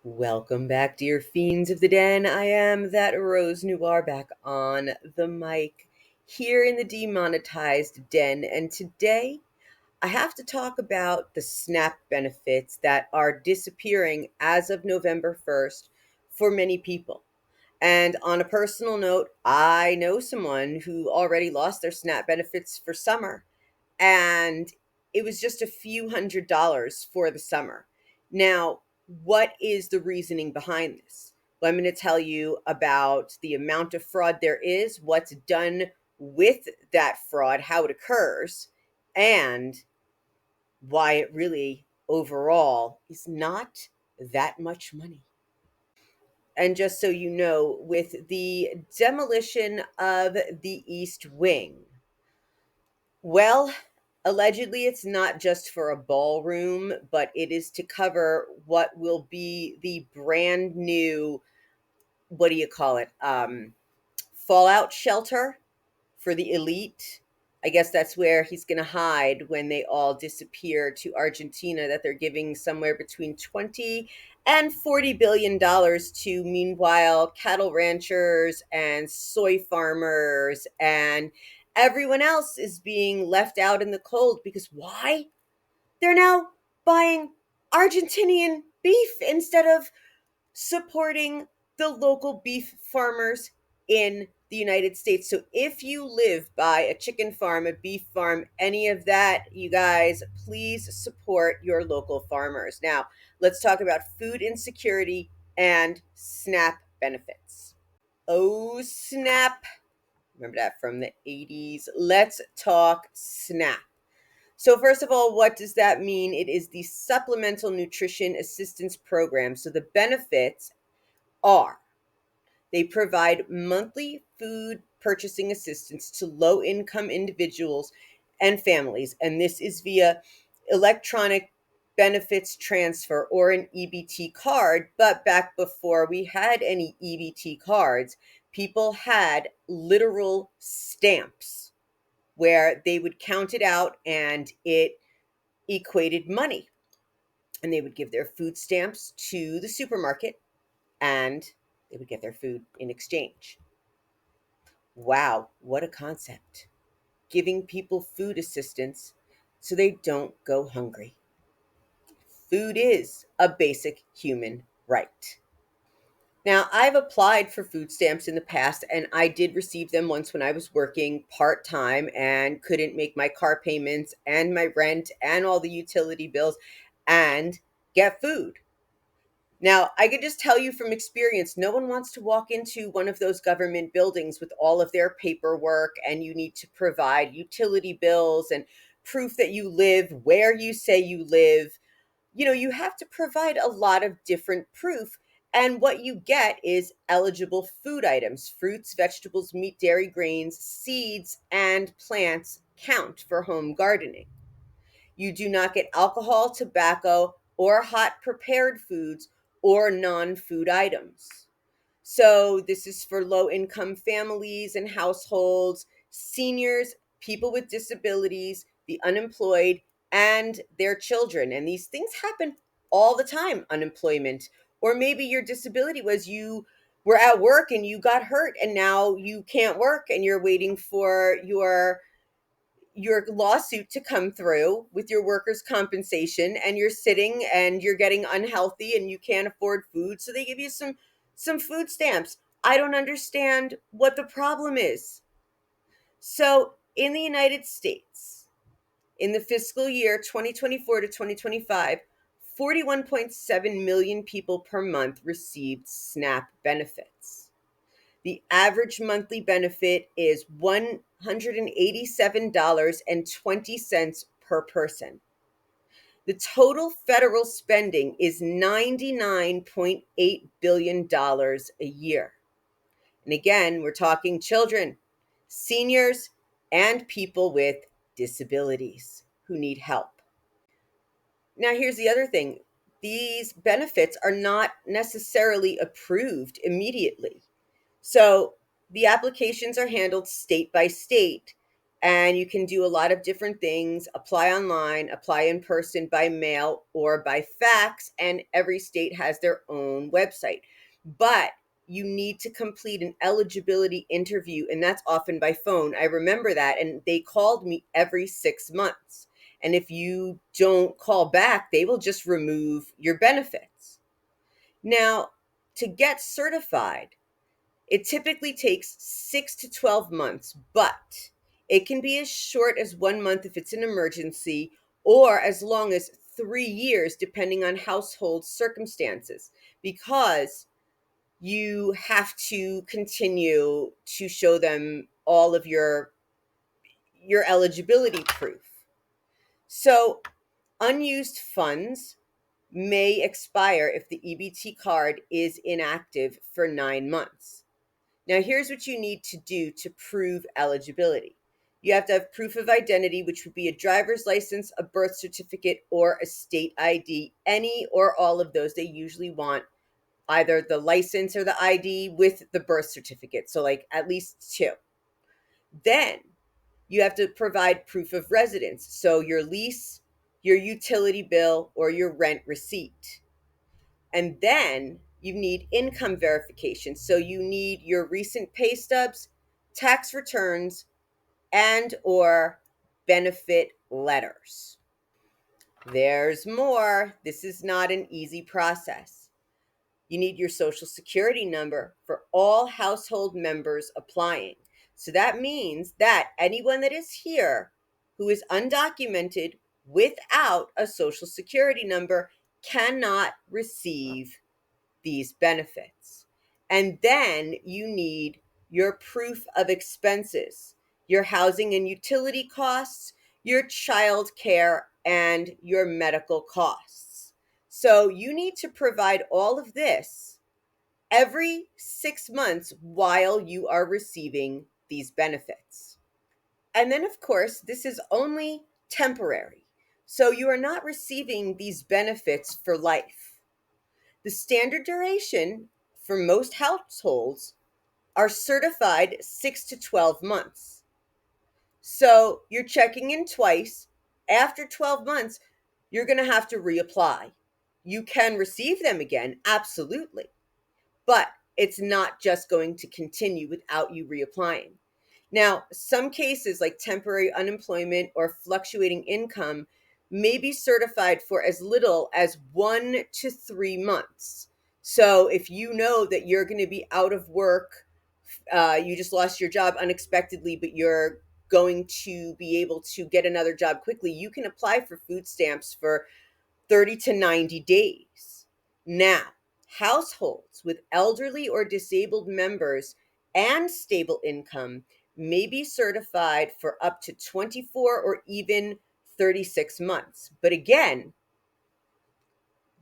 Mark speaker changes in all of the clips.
Speaker 1: Welcome back, dear fiends of the den. I am that Rose Noir back on the mic here in the demonetized den. And today I have to talk about the SNAP benefits that are disappearing as of November 1st for many people. And on a personal note, I know someone who already lost their SNAP benefits for summer, and it was just a few $100s for the summer. Now, what is the reasoning behind this? Well, I'm going to tell you about the amount of fraud there is, what's done with that fraud, how it occurs, and why it really overall is not that much money. And just so you know, with the demolition of the East Wing, well, allegedly, it's not just for a ballroom, but it is to cover what will be the brand new, what do you call it? Fallout shelter for the elite. I guess that's where he's going to hide when they all disappear to Argentina, that they're giving somewhere between 20 and $40 billion to, meanwhile, cattle ranchers and soy farmers and everyone else is being left out in the cold because why? They're now buying Argentinian beef instead of supporting the local beef farmers in the United States. So if you live by a chicken farm, a beef farm, any of that, you guys, please support your local farmers. Now, let's talk about food insecurity and SNAP benefits. Oh, SNAP. Remember that from the 80s? Let's talk SNAP. So, first of all, what does that mean? It is the Supplemental Nutrition Assistance Program. So, the benefits are they provide monthly food purchasing assistance to low income individuals and families. And this is via electronic benefits transfer or an EBT card. But back before we had any EBT cards, people had literal stamps where they would count it out and it equated money. And they would give their food stamps to the supermarket and they would get their food in exchange. Wow, what a concept. Giving people food assistance so they don't go hungry. Food is a basic human right. Now, I've applied for food stamps in the past, and I did receive them once when I was working part time and couldn't make my car payments and my rent and all the utility bills and get food. Now, I could just tell you from experience, no one wants to walk into one of those government buildings with all of their paperwork, and you need to provide utility bills and proof that you live where you say you live. You have to provide a lot of different proof. And what you get is eligible food items, fruits, vegetables, meat, dairy, grains, seeds, and plants count for home gardening. You do not get alcohol, tobacco, or hot prepared foods or non food items. So, this is for low income families and households, seniors, people with disabilities, the unemployed, and their children. And these things happen all the time, unemployment. Or maybe your disability was you were at work and you got hurt and now you can't work and you're waiting for your lawsuit to come through with your workers' compensation, and you're sitting and you're getting unhealthy and you can't afford food, so they give you some food stamps. I don't understand what the problem is. So in the United States, in the fiscal year 2024 to 2025, 41.7 million people per month received SNAP benefits. The average monthly benefit is $187.20 per person. The total federal spending is $99.8 billion a year. And again, we're talking children, seniors, and people with disabilities who need help. Now, here's the other thing, these benefits are not necessarily approved immediately. So the applications are handled state by state, And you can do a lot of different things: apply online, apply in person, by mail, or by fax. And every state has their own website. But you need to complete an eligibility interview, and that's often by phone. I remember that. And they called me every 6 months. And if you don't call back, they will just remove your benefits. Now, to get certified, it typically takes 6 to 12 months, but it can be as short as 1 month if it's an emergency, or as long as 3 years, depending on household circumstances, because you have to continue to show them all of your eligibility proof. So, unused funds may expire if the EBT card is inactive for 9 months. Now, here's what you need to do to prove eligibility. You have to have proof of identity, which would be a driver's license, a birth certificate, or a state ID. Any or all of those. They usually want either the license or the ID with the birth certificate. So, like, at least two. Then you have to provide proof of residence. So, your lease, your utility bill, or your rent receipt. And then you need income verification. So you need your recent pay stubs, tax returns, and or benefit letters. There's more. This is not an easy process. You need your social security number for all household members applying. So that means that anyone that is here who is undocumented without a social security number cannot receive these benefits. And then you need your proof of expenses, your housing and utility costs, your child care, and your medical costs. So you need to provide all of this every 6 months while you are receiving these benefits. And then, of course, this is only temporary. So you are not receiving these benefits for life. The standard duration for most households are certified 6 to 12 months. So you're checking in twice. After 12 months, you're going to have to reapply. You can receive them again, absolutely. But it's not just going to continue without you reapplying. Now, some cases like temporary unemployment or fluctuating income may be certified for as little as 1 to 3 months. So, if you know that you're going to be out of work, you just lost your job unexpectedly, but you're going to be able to get another job quickly, you can apply for food stamps for 30 to 90 days. Now, households with elderly or disabled members and stable income may be certified for up to 24 or even 36 months. But again,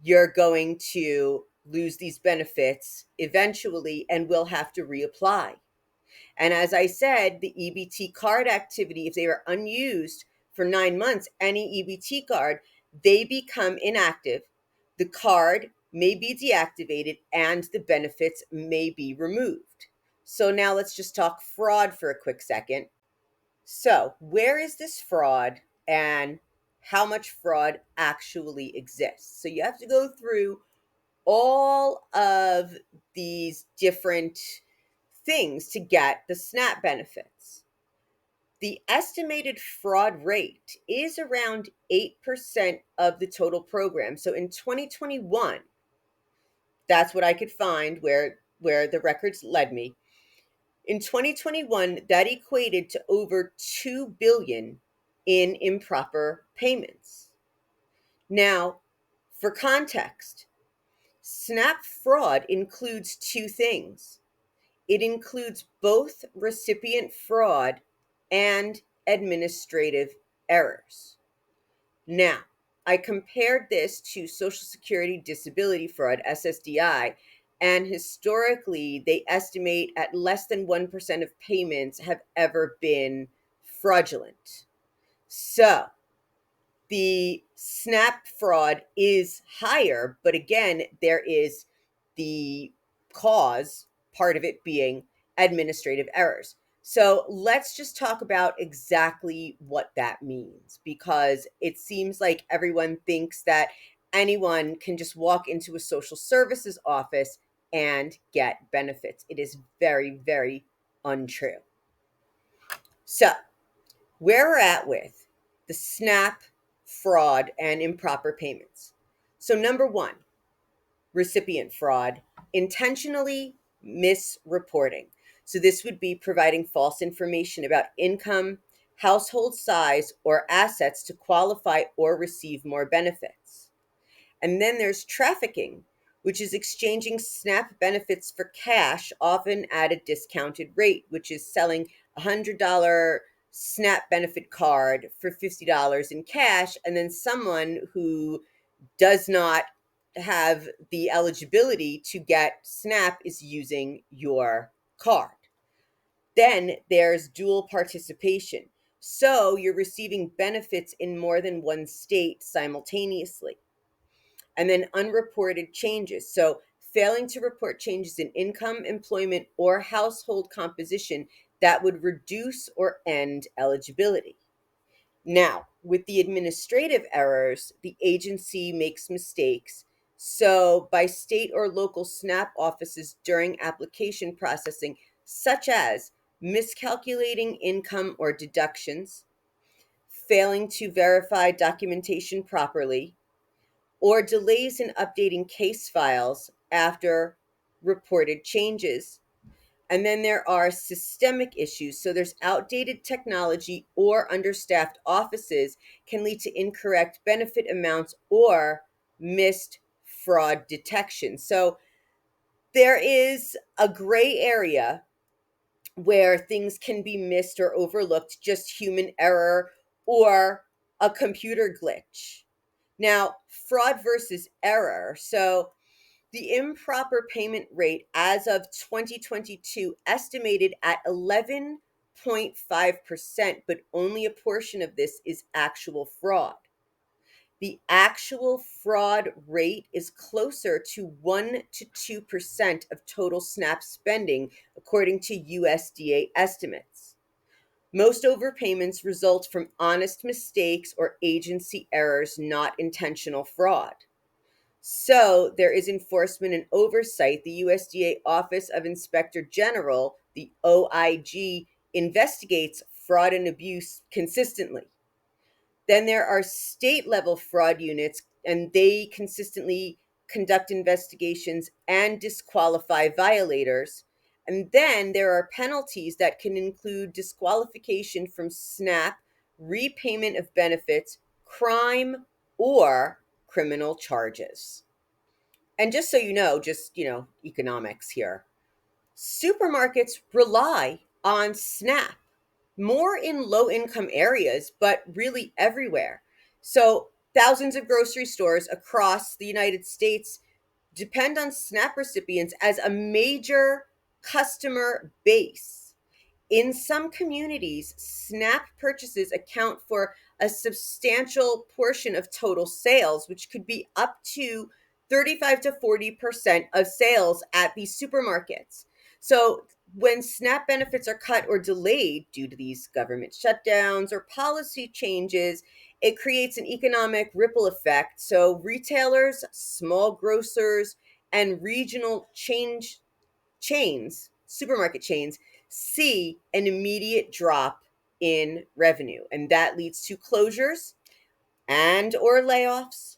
Speaker 1: you're going to lose these benefits eventually and will have to reapply. And as I said, the EBT card activity, if they are unused for 9 months, any EBT card, they become inactive. The card may be deactivated and the benefits may be removed. So now let's just talk fraud for a quick second. So, where is this fraud and how much fraud actually exists? So, you have to go through all of these different things to get the SNAP benefits. The estimated fraud rate is around 8% of the total program. So in 2021, that's what I could find where the records led me. In 2021, that equated to over 2 billion in improper payments. Now, for context, SNAP fraud includes two things. It includes both recipient fraud and administrative errors. Now, I compared this to Social Security disability fraud, SSDI, and historically, they estimate at less than 1% of payments have ever been fraudulent. So, the SNAP fraud is higher, but again, there is the cause, part of it being administrative errors. So let's just talk about exactly what that means, because it seems like everyone thinks that anyone can just walk into a social services office and get benefits. It is very, very untrue. So, where we're at with the SNAP fraud and improper payments. So, number one, recipient fraud, intentionally misreporting. So, this would be providing false information about income, household size, or assets to qualify or receive more benefits. And then there's trafficking, which is exchanging SNAP benefits for cash, often at a discounted rate, which is selling a $100 SNAP benefit card for $50 in cash. And then someone who does not have the eligibility to get SNAP is using your card. Then there's dual participation. So you're receiving benefits in more than one state simultaneously. And then unreported changes. So failing to report changes in income, employment, or household composition that would reduce or end eligibility. Now, with the administrative errors, the agency makes mistakes. So, by state or local SNAP offices during application processing, such as miscalculating income or deductions, failing to verify documentation properly, or delays in updating case files after reported changes. And then there are systemic issues. So there's outdated technology or understaffed offices can lead to incorrect benefit amounts or missed fraud detection. So there is a gray area where things can be missed or overlooked, just human error or a computer glitch. Now, fraud versus error. So the improper payment rate as of 2022 estimated at 11.5%, but only a portion of this is actual fraud. The actual fraud rate is closer to 1 to 2% of total SNAP spending, according to USDA estimates. Most overpayments result from honest mistakes or agency errors, not intentional fraud. So there is enforcement and oversight. The USDA Office of Inspector General, the OIG, investigates fraud and abuse consistently. Then there are state level fraud units, and they consistently conduct investigations and disqualify violators. And then there are penalties that can include disqualification from SNAP, repayment of benefits, crime, or criminal charges. And just so you know, economics here. Supermarkets rely on SNAP more in low income areas, but really everywhere. So, thousands of grocery stores across the United States depend on SNAP recipients as a major customer base. In some communities, SNAP purchases account for a substantial portion of total sales, which could be up to 35 to 40% of sales at these supermarkets. So, when SNAP benefits are cut or delayed due to these government shutdowns or policy changes, it creates an economic ripple effect. So, retailers, small grocers, and regional supermarket chains, see an immediate drop in revenue, and that leads to closures and or layoffs.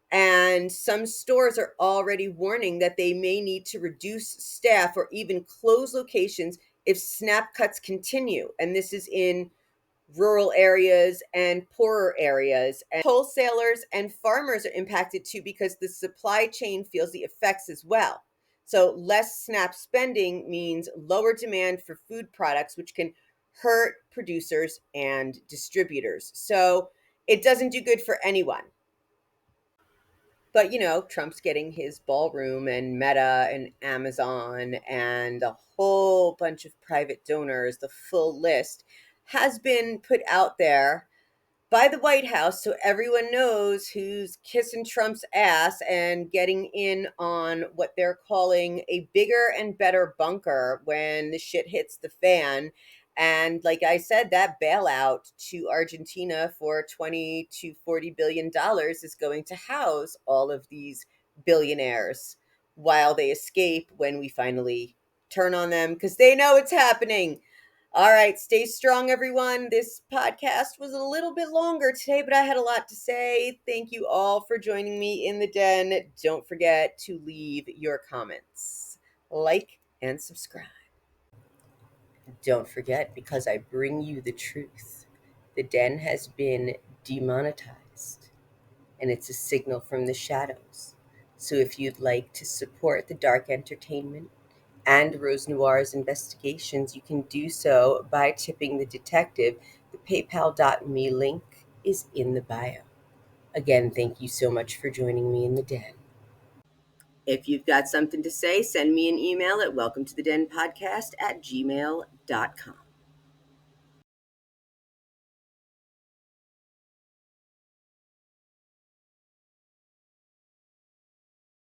Speaker 1: And some stores are already warning that they may need to reduce staff or even close locations if SNAP cuts continue. And this is in rural areas and poorer areas. And wholesalers and farmers are impacted too, because the supply chain feels the effects as well. So less SNAP spending means lower demand for food products, which can hurt producers and distributors. So it doesn't do good for anyone. But Trump's getting his ballroom and Meta and Amazon and a whole bunch of private donors. The full list has been put out there. by the White House so everyone knows who's kissing Trump's ass and getting in on what they're calling a bigger and better bunker when the shit hits the fan. And like I said, that bailout to Argentina for 20 to 40 billion dollars is going to house all of these billionaires while they escape when we finally turn on them because they know it's happening. All right, stay strong, everyone. This podcast was a little bit longer today, but I had a lot to say. Thank you all for joining me in the den. Don't forget to leave your comments, like, and subscribe. Don't forget, because I bring you the truth, the den has been demonetized, and it's a signal from the shadows. So if you'd like to support the dark entertainment, and Rose Noir's investigations, you can do so by tipping the detective. The paypal.me link is in the bio. Again, thank you so much for joining me in the den. If you've got something to say, send me an email at welcometothedenpodcast@gmail.com.